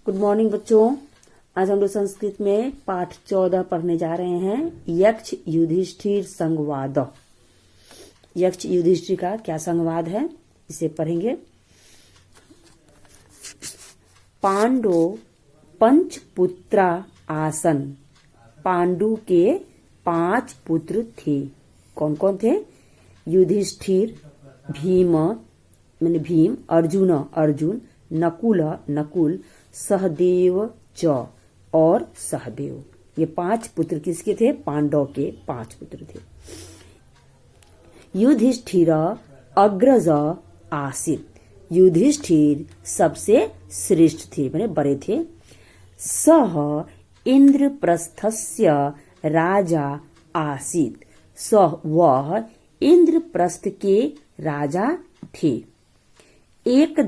Good morning बच्चों। आज हम लोग संस्कृत में पाठ 14 पढ़ने जा रहे हैं। यक्ष युधिष्ठिर संवाद। यक्ष युधिष्ठिर का क्या संवाद है इसे पढ़ेंगे। पांडो पंच पुत्रा आसन। पांडु के 5 पुत्र थे। कौन कौन थे? युधिष्ठिर, भीम माने भीम, अर्जुन, नकुल, सहदेव च और सहदेव। ये 5 पुत्र किसके थे? पांडव के 5 पुत्र थे। युधिष्ठिर अग्रज आसीत। युधिष्ठिर सबसे श्रेष्ठ थे, माने बड़े थे। सह इंद्रप्रस्थस्य राजा आसीत। सह वह इंद्रप्रस्थ के राजा थे। एक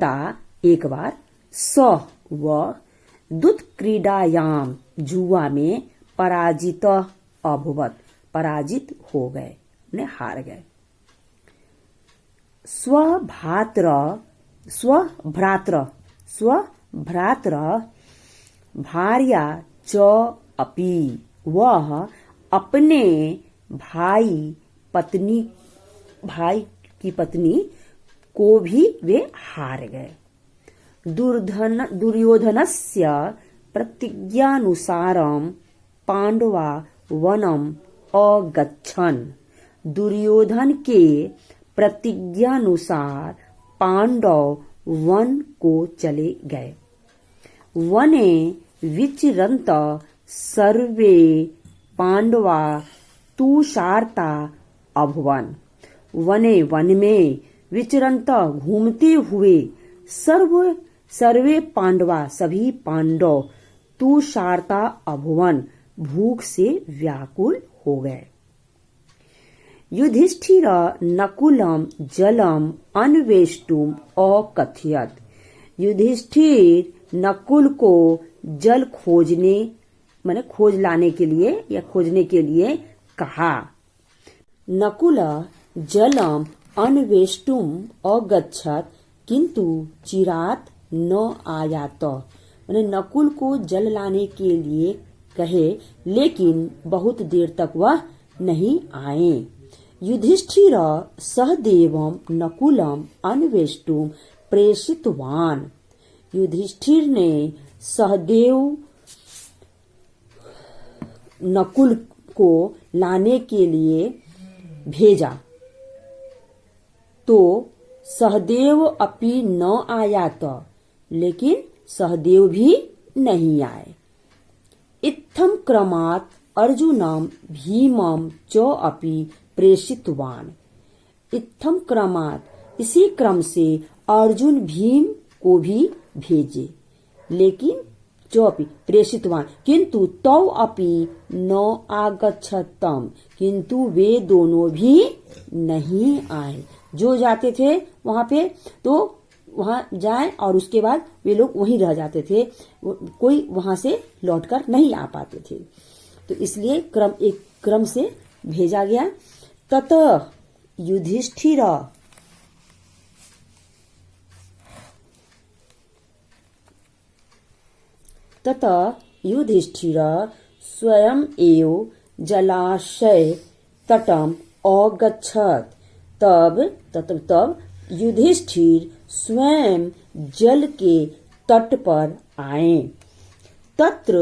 बार सह वह दुत क्रीडायाम जुआ में पराजित अभवत। पराजित हो गए, ने हार गए। स्वभ्रात्र भार्या च अपि। वह अपने भाई की पत्नी को भी वे हार गए। दुर्योधनस्य प्रतिज्ञानुसारं पांडवा वनम अगच्छन्। दुर्योधन के प्रतिज्ञानुसार पांडव वन को चले गए। वने विचरन्त सर्वे पांडवा तुषार्ता अभवन्। वन में विचरन्त घूमते हुए सर्वे पांडवा सभी पांडव तुषार्ता अभवन भूख से व्याकुल हो गए। युधिष्ठिर नकुलम जलम अन्वेष्टुम अकथयत। युधिष्ठिर नकुल को जल खोज लाने के लिए या खोजने के लिए कहा। नकुल जलम अन्वेष्टुम अगच्छत किंतु चिरात न आयात। मैंने नकुल को जल लाने के लिए कहे, लेकिन बहुत देर तक वह नहीं आए। युधिष्ठिर सहदेवम नकुलम अन्वेष्टुम प्रेषितवान। युधिष्ठिर ने सहदेव नकुल को लाने के लिए भेजा, तो सहदेव अपि न आयात, लेकिन सहदेव भी नहीं आए। इत्थम क्रमात् अर्जुनम भीमम च अपि प्रेषितवान। इत्थम क्रमात् इसी क्रम से अर्जुन भीम को भी भेजे, लेकिन चौपी प्रेषितवान किंतु तौ अपि न आगच्छतम। किंतु वे दोनों भी नहीं आए। जो जाते थे वहां पे तो वहां जाए और उसके बाद वे लोग वहीं रह जाते थे। कोई वहां से लौटकर नहीं आ पाते थे, तो इसलिए एक क्रम से भेजा गया। ततः युधिष्ठिर स्वयं एव जलाशय तटम अगच्छत। तब युधिष्ठिर स्वयं जल के तट पर आए। तत्र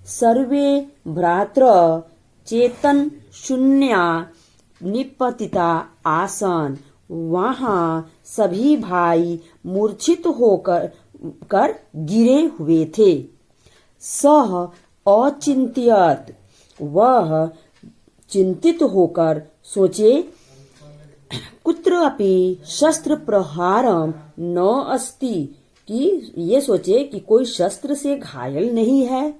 सर्वे भ्रात्र चेतन शून्या निपतिता आसन। वहां सभी भाई मूर्छित होकर गिरे हुए थे। सह अचिंत्यत। वह चिंतित होकर सोचे, कुत्र अपि शस्त्र प्रहारम न अस्ति। कि ये सोचे कि कोई शस्त्र से घायल नहीं है।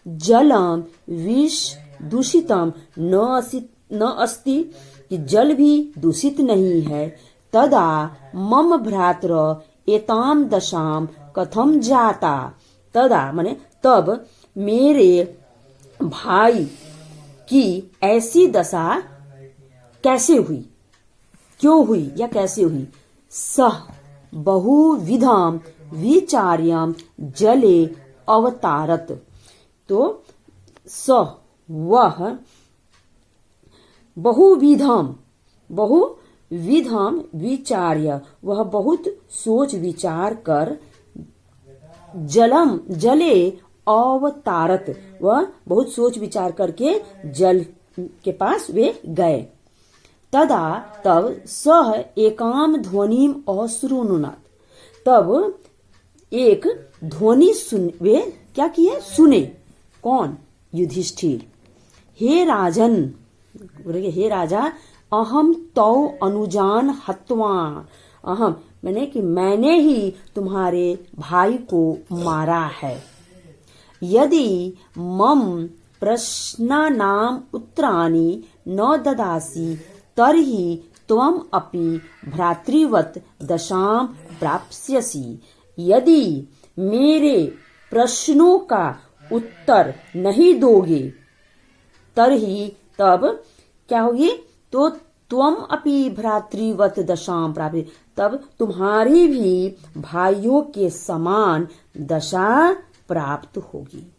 जलम विष दूषितम न अस्ति। कि जल भी दूषित नहीं है। तदा मम भ्रात्र एताम दशाम कथम जाता। तदा माने तब मेरे भाई की ऐसी दशा कैसे हुई, क्यों हुई या कैसे हुई। सह बहुविधाम विचार्यम जले अवतारत। तो स वह बहुविधम विचार्य, वह बहुत सोच विचार कर जले अवतारत, वह बहुत सोच विचार करके जल के पास वे गए। तदा तब सह एकाम ध्वनिम अश्रुणुनाथ, तब एक ध्वनि वे क्या किए, सुने। कौन? युधिष्ठिर। हे राजन, हे राजा, अहम तौ अनुजान हत्वा, अहम मैंने कि मैंने ही तुम्हारे भाई को मारा है। यदि मम प्रश्नानाम उत्तराणि न ददासि तर्हि त्वम अपि भ्रातृवत् दशां प्राप्स्यसि। यदि मेरे प्रश्नों का उत्तर नहीं दोगे तर्हि तब क्या होगी, तो त्वम अपि भ्रातृवत् दशां प्राप्य, तब तुम्हारी भी भाइयों के समान दशा प्राप्त होगी।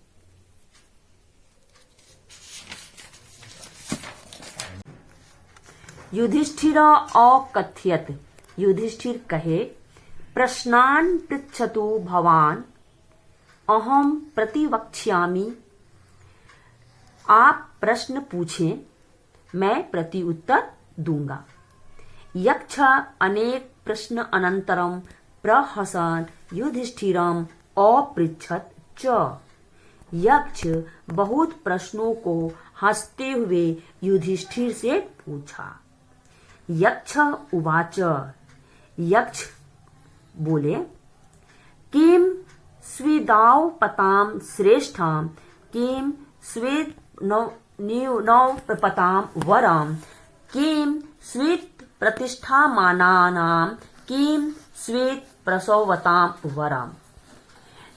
युधिष्ठिर अकथयत, युधिष्ठिर कहे, प्रश्नान् पृच्छतु भवान् अहम प्रतिवक्ष्यामि, आप प्रश्न पूछें, मैं प्रति उत्तर दूंगा। यक्ष अनेक प्रश्न अनंतरम प्रहसन युधिष्ठिरम अपृच्छत च, यक्ष बहुत प्रश्नों को हंसते हुए युधिष्ठिर से पूछा। यक्ष उवाच, यक्ष बोले, किम स्विदावपताम श्रेष्ठम किम स्वेद नवपताम वरम किम स्वेत प्रतिष्ठामानानाम किम स्वेत प्रसवताम वरम।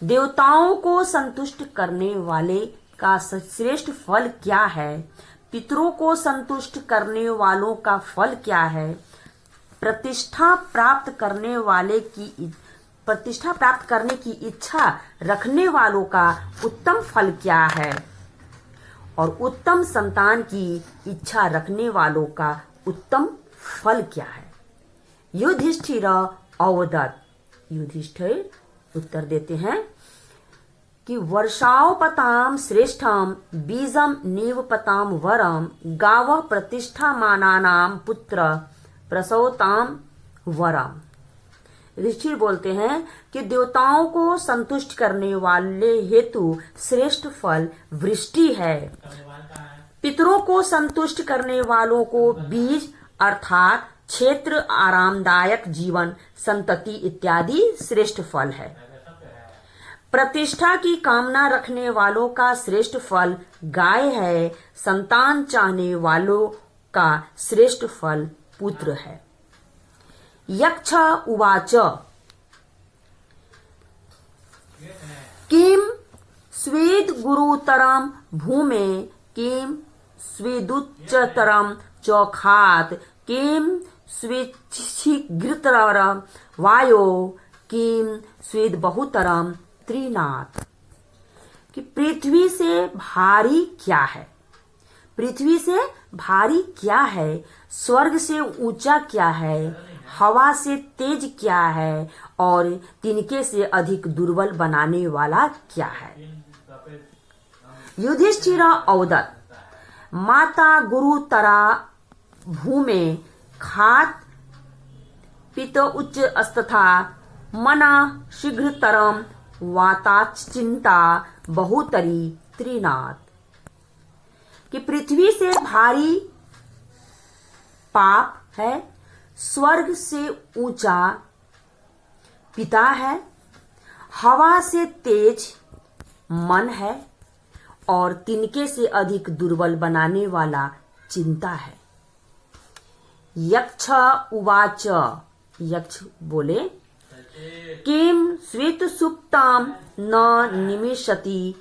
देवताओं को संतुष्ट करने वाले का श्रेष्ठ फल क्या है? पितरों को संतुष्ट करने वालों का फल क्या है? प्रतिष्ठा प्राप्त करने की इच्छा रखने वालों का उत्तम फल क्या है? और उत्तम संतान की इच्छा रखने वालों का उत्तम फल क्या है? युधिष्ठिर अवदत्, युधिष्ठिर उत्तर देते हैं कि वर्षावपताम श्रेष्ठम बीजम नीवपताम वरम गावः प्रतिष्ठामानानाम पुत्र प्रसवताम वरम। युधिष्ठिर बोलते हैं कि देवताओं को संतुष्ट करने वाले हेतु श्रेष्ठ फल वृष्टि है। पितरों को संतुष्ट करने वालों को बीज अर्थात क्षेत्र, आरामदायक जीवन, संतति इत्यादि श्रेष्ठ फल है। प्रतिष्ठा की कामना रखने वालों का श्रेष्ठ फल गाय है। संतान चाहने वालों का श्रेष्ठ फल पुत्र है। यक्ष उवाच, किम स्वेद गुरुतरम भूमे किम स्वेदुच्चतरम चौखात किम स्वेच्छिग्रतरम वायो किम स्वेद बहुतरम त्रिनाथ। कि पृथ्वी से भारी क्या है? पृथ्वी से भारी क्या है? स्वर्ग से ऊंचा क्या है? हवा से तेज क्या है? और तिनके से अधिक दुर्बल बनाने वाला क्या है? युधिष्ठिर अवदत्, माता गुरुतरा भूमे खात पित उच्च अस्तथा मना शीघ्रतरम वाताचिंता बहुतरी त्रिनाथ। कि पृथ्वी से भारी पाप है, स्वर्ग से ऊंचा पिता है, हवा से तेज मन है और तिनके से अधिक दुर्बल बनाने वाला चिंता है। यक्ष उवाच, यक्ष बोले, किम श्वेत सुप्ताम न निमिषति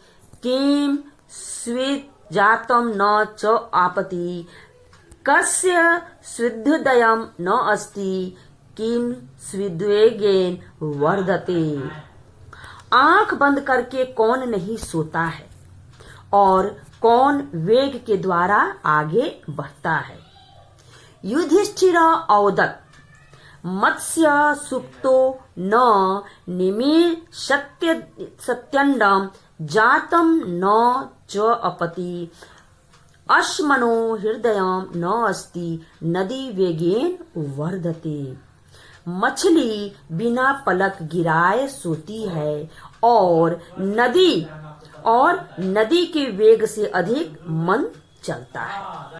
किम श्वेत जातम न च आपति कस्य स्विद्धदयम न अस्ति किम स्विद्वेगेन वर्धते। आंख बंद करके कौन नहीं सोता है और कौन वेग के द्वारा आगे बढ़ता है। युधिष्ठिर औदत मत्स्य सुप्तो न निमिर सत्यंडम जातम न च अपति अश्मनो हृदयम न अस्ति नदी वेगेन वर्धते। मछली बिना पलक गिराए सोती है और नदी के वेग से अधिक मन चलता है।